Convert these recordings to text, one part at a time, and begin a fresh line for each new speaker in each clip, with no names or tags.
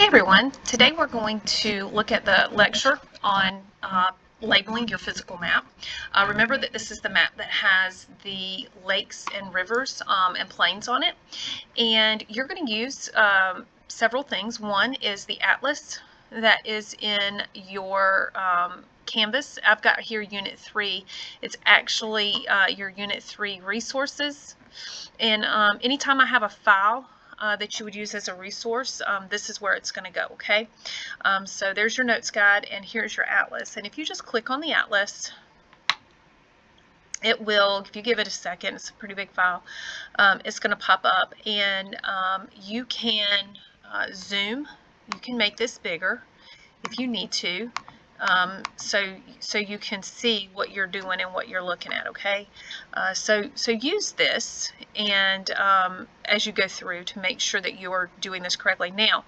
Hey everyone, today we're going to look at the lecture on labeling your physical map. Remember that this is the map that has the lakes and rivers and plains on it, and you're going to use several things. One is the atlas that is in your Canvas. I've got here Unit 3. It's actually your Unit 3 resources, and anytime I have a file that you would use as a resource, this is where it's going to go, okay? So there's your notes guide, and here's your atlas. And if you just click on the atlas, it will, if you give it a second, it's a pretty big file, it's going to pop up, and you can zoom. You can make this bigger if you need to. So you can see what you're doing and what you're looking at, okay? So use this and as you go through to make sure that you are doing this correctly. Now,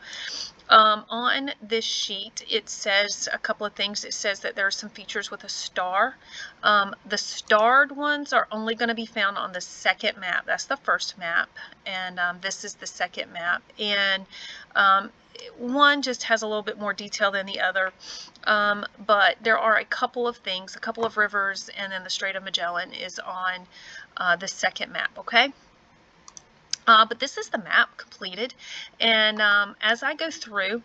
on this sheet, it says a couple of things. It says that there are some features with a star. The starred ones are only going to be found on the second map. That's the first map, and this is the second map. And one just has a little bit more detail than the other, but there are a couple of things, a couple of rivers, and then the Strait of Magellan is on the second map, okay? But this is the map completed, and as I go through,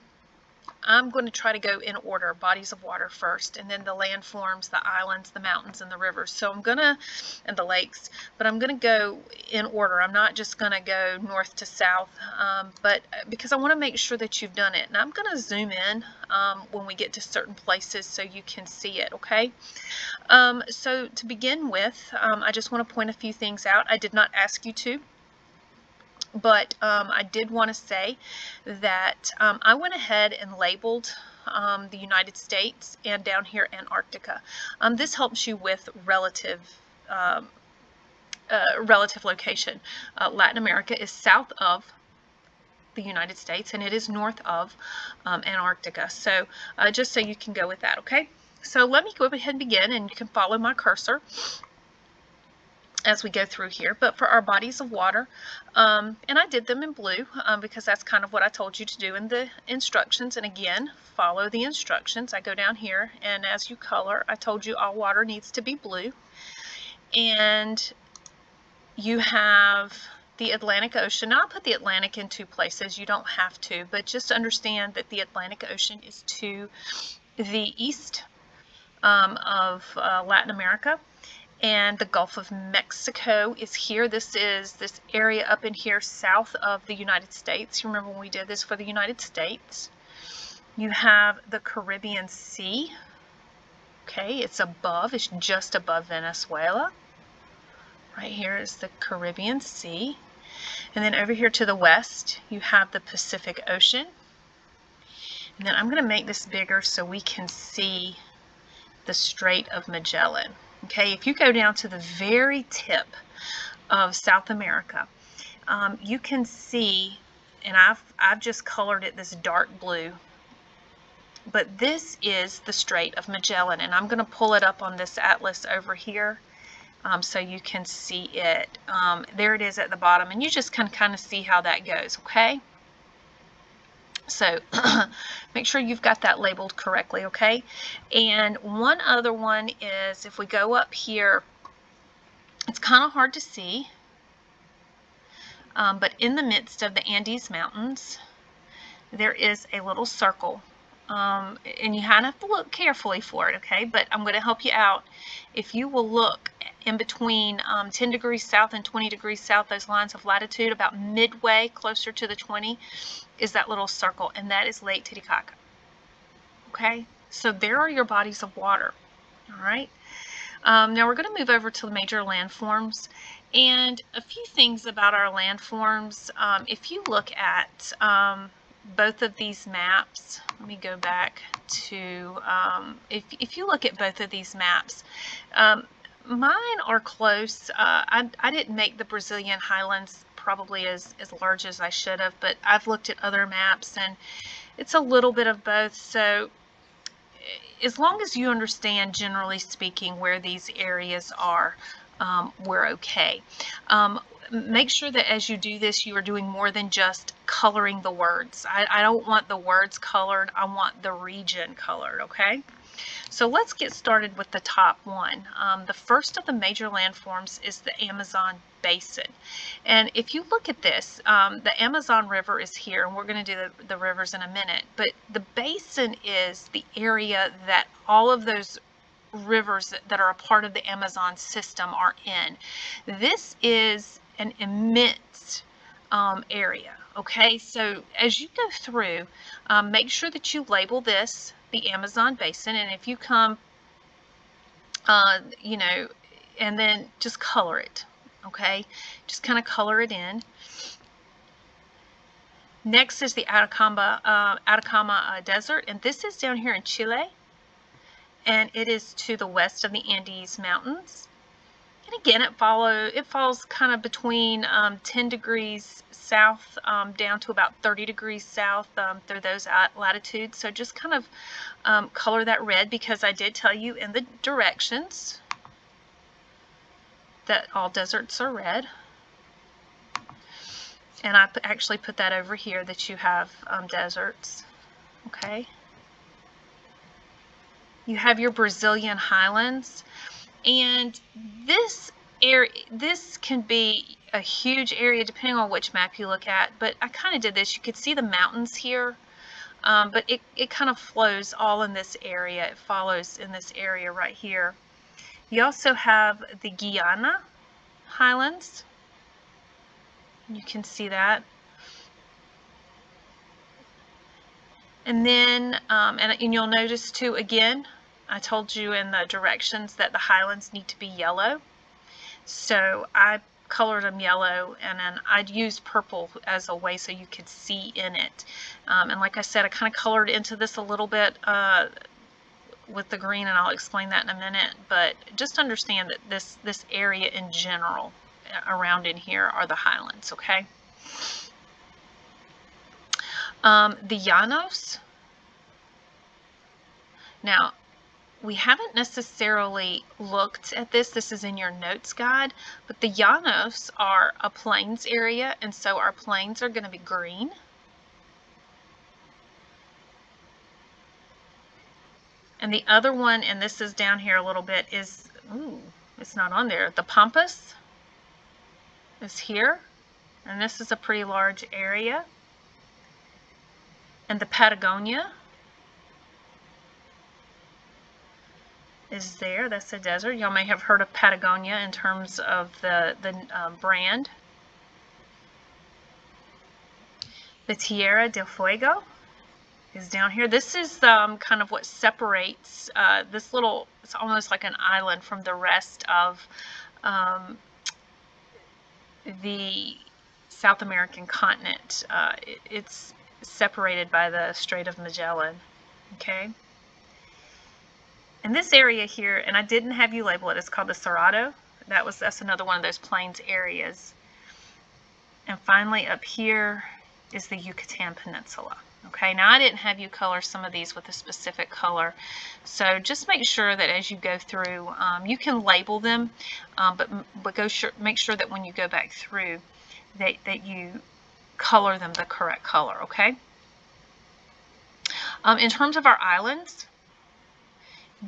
I'm going to try to go in order, bodies of water first, and then the landforms, the islands, the mountains, and the rivers. So I'm going to, and the lakes, but I'm going to go in order. I'm not just going to go north to south, but because I want to make sure that you've done it. And I'm going to zoom in when we get to certain places so you can see it, okay? So to begin with, I just want to point a few things out. I did not ask you to. But I did want to say that I went ahead and labeled the United States and down here Antarctica. This helps you with relative location. Latin America is south of the United States, and it is north of Antarctica. So just so you can go with that, okay? So let me go ahead and begin, and you can follow my cursor as we go through here. But for our bodies of water, and I did them in blue because that's kind of what I told you to do in the instructions. And again, follow the instructions. I go down here, and as you color, I told you all water needs to be blue. And you have the Atlantic Ocean. Now, I'll put the Atlantic in two places. You don't have to, but just understand that the Atlantic Ocean is to the east of Latin America. And the Gulf of Mexico is here. This is this area up in here south of the United States. You remember when we did this for the United States. You have the Caribbean Sea. Okay, it's above, it's just above Venezuela. Right here is the Caribbean Sea. And then over here to the west, you have the Pacific Ocean. And then I'm going to make this bigger so we can see the Strait of Magellan. Okay, if you go down to the very tip of South America, you can see, and I've just colored it this dark blue, but this is the Strait of Magellan, and I'm going to pull it up on this atlas over here so you can see it. There it is at the bottom, and you just can kind of see how that goes, okay? So make sure you've got that labeled correctly, okay? And one other one is, if we go up here, it's kind of hard to see, but in the midst of the Andes Mountains, there is a little circle. And you kind of have to look carefully for it, okay? But I'm going to help you out. If you will look in between 10 degrees south and 20 degrees south, those lines of latitude, about midway, closer to the 20, is that little circle, and that is Lake Titicaca. Okay, so there are your bodies of water. All right, now we're going to move over to the major landforms, and a few things about our landforms. If you look at both of these maps, let me go back to, if you look at both of these maps, mine are close. I didn't make the Brazilian highlands probably as large as I should have, but I've looked at other maps and it's a little bit of both. So as long as you understand, generally speaking, where these areas are, we're okay. make sure that as you do this, you are doing more than just coloring the words. I don't want the words colored. I want the region colored, okay? So let's get started with the top one. The first of the major landforms is the Amazon Basin. And if you look at this, the Amazon River is here, and we're going to do the rivers in a minute. But the basin is the area that all of those rivers that are a part of the Amazon system are in. This is an immense area. Okay, so as you go through, make sure that you label this the Amazon Basin, and if you come, you know, and then just color it. Okay, just kind of color it in. Next is the Atacama Desert, and this is down here in Chile, and it is to the west of the Andes Mountains. And again, it falls kind of between 10 degrees south down to about 30 degrees south through those latitudes. So just kind of color that red, because I did tell you in the directions that all deserts are red. And I actually put that over here that you have deserts. Okay. You have your Brazilian highlands, and this area, this can be a huge area depending on which map you look at, but I kind of did this. You could see the mountains here, but it kind of flows all in this area. It follows in this area right here. You also have the Guiana highlands. You can see that. And then, and you'll notice too, again, I told you in the directions that the highlands need to be yellow. So I colored them yellow, and then I'd used purple as a way so you could see in it. And like I said, I kind of colored into this a little bit with the green, and I'll explain that in a minute. But just understand that this area in general around in here are the highlands, okay? The Llanos. Now, we haven't necessarily looked at this. This is in your notes guide, but the Llanos are a plains area, and so our plains are going to be green. And the other one, and this is down here a little bit, is, ooh, it's not on there. The Pampas is here, and this is a pretty large area. And the Patagonia is there. That's a desert. Y'all may have heard of Patagonia in terms of the brand. The Tierra del Fuego is down here. This is kind of what separates this little, it's almost like an island from the rest of the South American continent. It's separated by the Strait of Magellan. Okay. And this area here, and I didn't have you label it, it's called the Cerrado. That's another one of those plains areas. And finally up here is the Yucatan Peninsula. Okay, now I didn't have you color some of these with a specific color, so just make sure that as you go through, you can label them, but make sure that when you go back through that you color them the correct color, okay? In terms of our islands,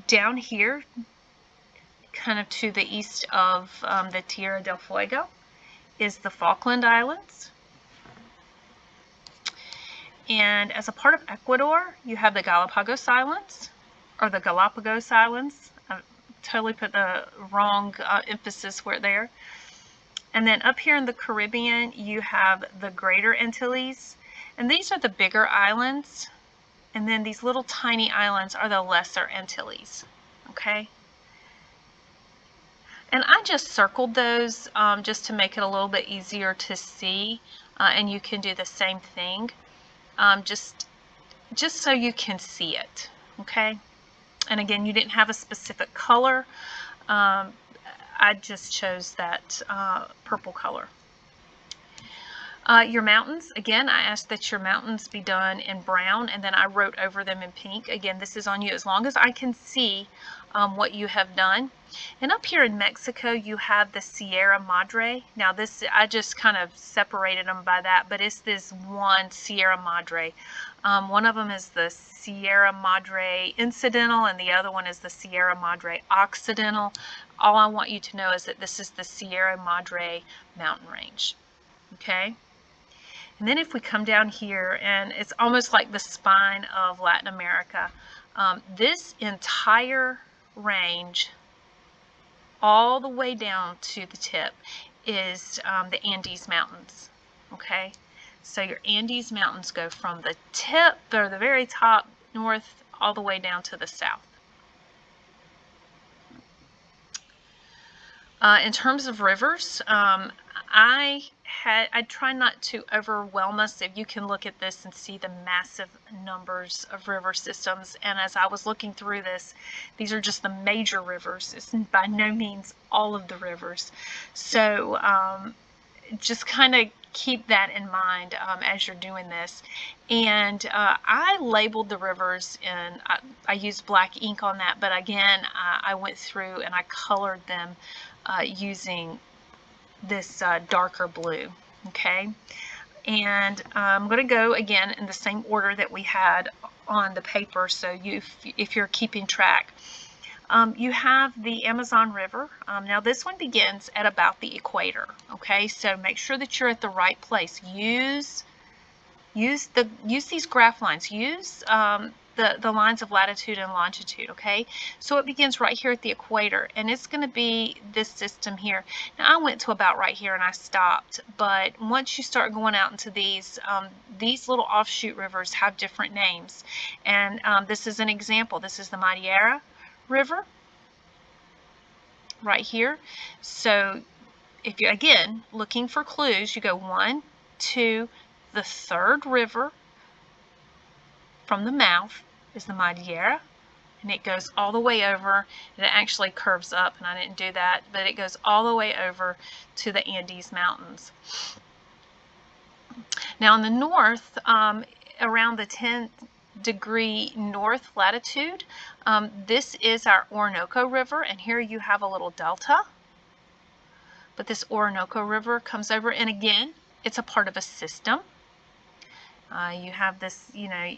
down here, kind of to the east of the Tierra del Fuego, is the Falkland Islands. And as a part of Ecuador, you have the Galapagos Islands, or the Galapagos Islands. I totally put the wrong emphasis where there. And then up here in the Caribbean, you have the Greater Antilles. And these are the bigger islands. And then these little tiny islands are the Lesser Antilles. Okay? And I just circled those just to make it a little bit easier to see. And you can do the same thing. Just so you can see it, okay? And again, you didn't have a specific color. I just chose that purple color. Your mountains, again, I asked that your mountains be done in brown, and then I wrote over them in pink. Again, this is on you as long as I can see what you have done. And up here in Mexico, you have the Sierra Madre. Now this, I just kind of separated them by that, but it's this one Sierra Madre. One of them is the Sierra Madre Incidental, and the other one is the Sierra Madre Occidental. All I want you to know is that this is the Sierra Madre mountain range. Okay? And then if we come down here, and it's almost like the spine of Latin America, this entire range all the way down to the tip is the Andes Mountains. Okay, so your Andes Mountains go from the tip, or the very top, north, all the way down to the south. In terms of rivers, I try not to overwhelm us. If you can look at this and see the massive numbers of river systems, and as I was looking through this, these are just the major rivers. It's by no means all of the rivers. So just kind of keep that in mind as you're doing this. And I labeled the rivers, and I used black ink on that, but again, I went through and I colored them using this darker blue. Okay, and I'm going to go again in the same order that we had on the paper, so if you're keeping track. You have the Amazon River. Now this one begins at about the equator. Okay, so make sure that you're at the right place. Use these graph lines. Use the lines of latitude and longitude. Okay, so it begins right here at the equator, and it's going to be this system here. Now I went to about right here and I stopped, but once you start going out into these little offshoot rivers have different names, and this is an example. This is the Madeira River right here. So if you're again looking for clues, you go 1, 2, the third river from the mouth is the Madeira, and it goes all the way over, and it actually curves up, and I didn't do that, but it goes all the way over to the Andes Mountains. Now in the north, around the 10-degree north latitude, this is our Orinoco River, and here you have a little delta, but this Orinoco River comes over, and again, it's a part of a system. You have this, you know,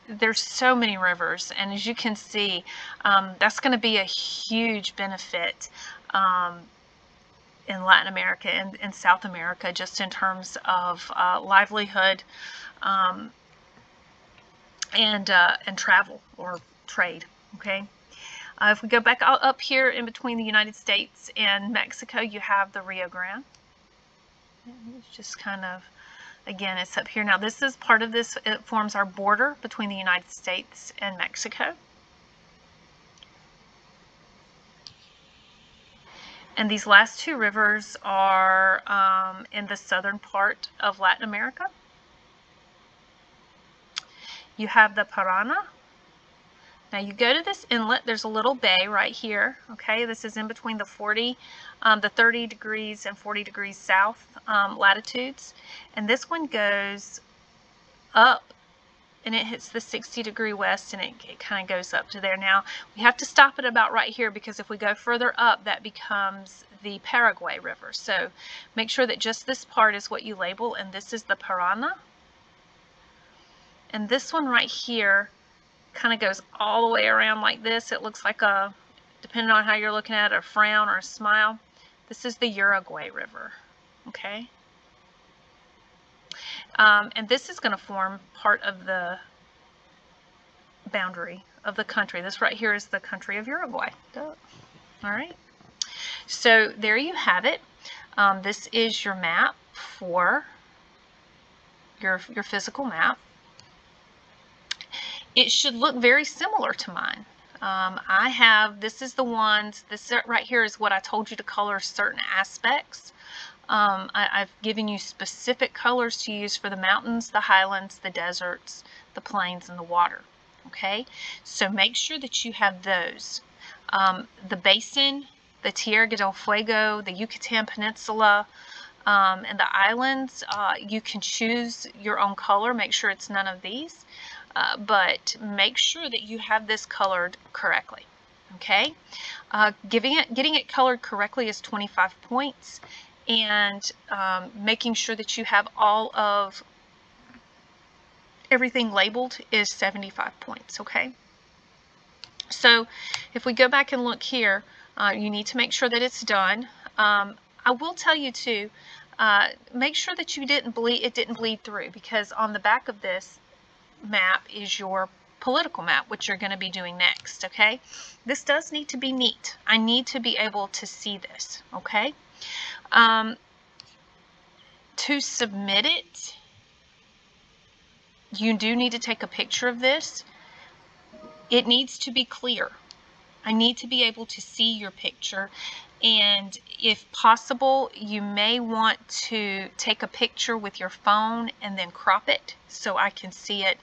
there's so many rivers, and as you can see, that's going to be a huge benefit in Latin America and in South America, just in terms of livelihood and travel or trade. Okay, if we go back up here in between the United States and Mexico, you have the Rio Grande. It's just kind of, again, it's up here. Now this is part of this, it forms our border between the United States and Mexico. And these last two rivers are in the southern part of Latin America. You have the Parana. Now you go to this inlet, there's a little bay right here. Okay, this is in between the 30 degrees and 40 degrees south latitudes. And this one goes up and it hits the 60-degree west, and it kind of goes up to there. Now we have to stop it about right here, because if we go further up, that becomes the Paraguay River. So make sure that just this part is what you label, and this is the Parana. And this one right here kind of goes all the way around like this. It looks like a, depending on how you're looking at it, a frown or a smile. This is the Uruguay River. Okay. And this is going to form part of the boundary of the country. This right here is the country of Uruguay. All right. So there you have it. This is your map for your physical map. It should look very similar to mine. I have, this is the ones, this right here is what I told you to color certain aspects. I've given you specific colors to use for the mountains, the highlands, the deserts, the plains, and the water. Okay, so make sure that you have those. The basin, the Tierra del Fuego, the Yucatan Peninsula, And the islands, you can choose your own color. Make sure it's none of these, but make sure that you have this colored correctly. Okay, getting it colored correctly is 25 points, and making sure that you have all of everything labeled is 75 points. Okay, so if we go back and look here, you need to make sure that it's done. I will tell you too, make sure that it didn't bleed through, because on the back of this map is your political map, which you're going to be doing next. Okay, this does need to be neat. I need to be able to see this. Okay, to submit it, you do need to take a picture of this. It needs to be clear. I need to be able to see your picture, and if possible, you may want to take a picture with your phone and then crop it so I can see it,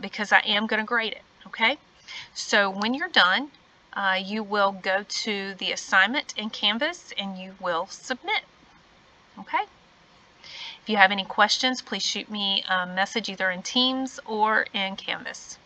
because I am going to grade it. Okay, so when you're done, you will go to the assignment in Canvas and you will submit. Okay, if you have any questions, please shoot me a message either in Teams or in Canvas.